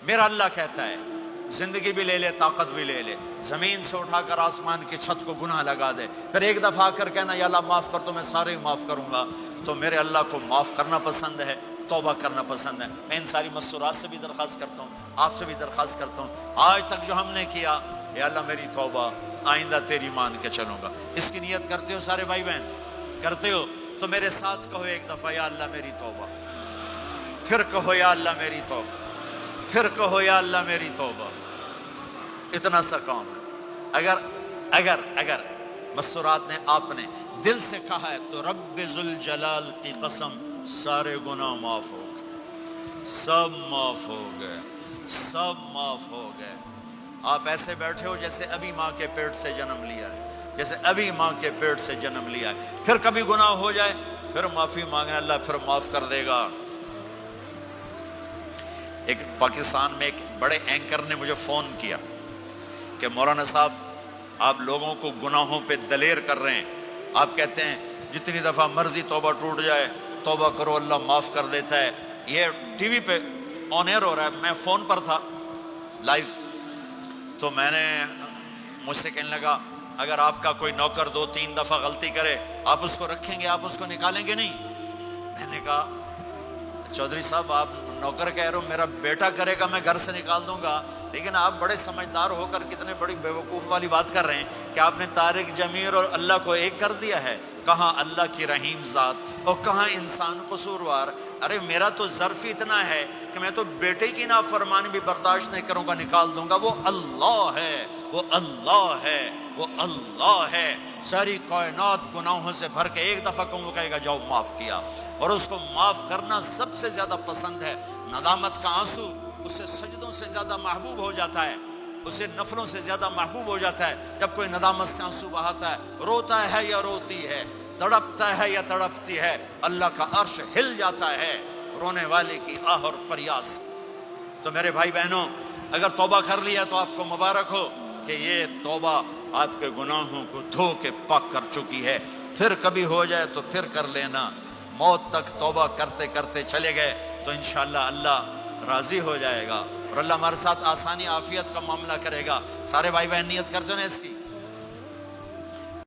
میرا اللہ کہتا ہے زندگی بھی لے لے طاقت بھی لے لے، زمین سے اٹھا کر آسمان کی چھت کو گناہ لگا دے، پھر ایک دفعہ آ کر کہنا یا اللہ معاف کر، تو میں سارے ہی معاف کروں گا۔ تو میرے اللہ کو معاف کرنا پسند ہے، توبہ کرنا پسند ہے۔ میں ان ساری مستورات سے بھی درخواست کرتا ہوں، آپ سے بھی درخواست کرتا ہوں، آج تک جو ہم نے کیا، یا اللہ میری توبہ، آئندہ تیری مان کے چلوں گا۔ اس کی نیت کرتے ہو سارے بھائی بہن؟ کرتے ہو تو میرے ساتھ کہو ایک دفعہ، یا اللہ میری توبہ، پھر کہو یا اللہ میری توبہ، پھر کہو یا اللہ میری توبہ۔ اتنا سا کام ہے۔ اگر مستورات نے آپ نے دل سے کہا ہے تو رب ذوالجلال کی قسم سارے گناہ معاف ہو گئے، سب معاف ہو گئے، سب معاف ہو گئے۔ آپ ایسے بیٹھے ہو جیسے ابھی ماں کے پیٹ سے جنم لیا ہے، جیسے ابھی ماں کے پیٹ سے جنم لیا ہے۔ پھر کبھی گناہ ہو جائے پھر معافی مانگے، اللہ پھر معاف کر دے گا۔ ایک پاکستان میں ایک بڑے اینکر نے مجھے فون کیا کہ مولانا صاحب آپ لوگوں کو گناہوں پہ دلیر کر رہے ہیں، آپ کہتے ہیں جتنی دفعہ مرضی توبہ ٹوٹ جائے توبہ کرو اللہ معاف کر دیتا ہے۔ یہ ٹی وی پہ آن ایئر ہو رہا ہے، میں فون پر تھا لائیو، تو میں نے مجھ سے کہنے لگا اگر آپ کا کوئی نوکر 2-3 دفعہ غلطی کرے آپ اس کو رکھیں گے، آپ اس کو نکالیں گے نہیں؟ میں نے کہا چودھری صاحب آپ نوکر کہہ رہے ہو، میرا بیٹا کرے گا میں گھر سے نکال دوں گا، لیکن آپ بڑے سمجھدار ہو کر کتنے بڑی بیوقوف والی بات کر رہے ہیں کہ آپ نے طارق جمیل اور اللہ کو ایک کر دیا ہے۔ کہاں اللہ کی رحیم ذات اور کہاں انسان قصوروار۔ ارے میرا تو ظرف اتنا ہے کہ میں تو بیٹے کی نافرمانی بھی برداشت نہیں کروں گا، نکال دوں گا۔ وہ اللہ ہے، وہ اللہ ہے، وہ اللہ ہے۔ ساری کائنات گناہوں سے بھر کے ایک دفعہ کہوں، وہ کہے گا جاؤ معاف کیا، اور اس کو معاف کرنا سب سے زیادہ پسند ہے۔ ندامت کا آنسو اسے سجدوں سے زیادہ محبوب ہو جاتا ہے، اسے نفلوں سے زیادہ محبوب ہو جاتا ہے۔ جب کوئی ندامت سے آنسو بہاتا ہے، روتا ہے یا روتی ہے، تڑپتا ہے یا تڑپتی ہے، اللہ کا عرش ہل جاتا ہے رونے والے کی آہ اور فریاد سے۔ تو میرے بھائی بہنوں، اگر توبہ کر لیا تو آپ کو مبارک ہو کہ یہ توبہ آپ کے گناہوں کو دھو کے پاک کر چکی ہے۔ پھر کبھی ہو جائے تو پھر کر لینا، موت تک توبہ کرتے کرتے چلے گئے تو انشاءاللہ اللہ راضی ہو جائے گا، اور اللہ ہمارے ساتھ آسانی عافیت کا معاملہ کرے گا۔ سارے بھائی بہن نیت کرتے ہیں نا اس کی؟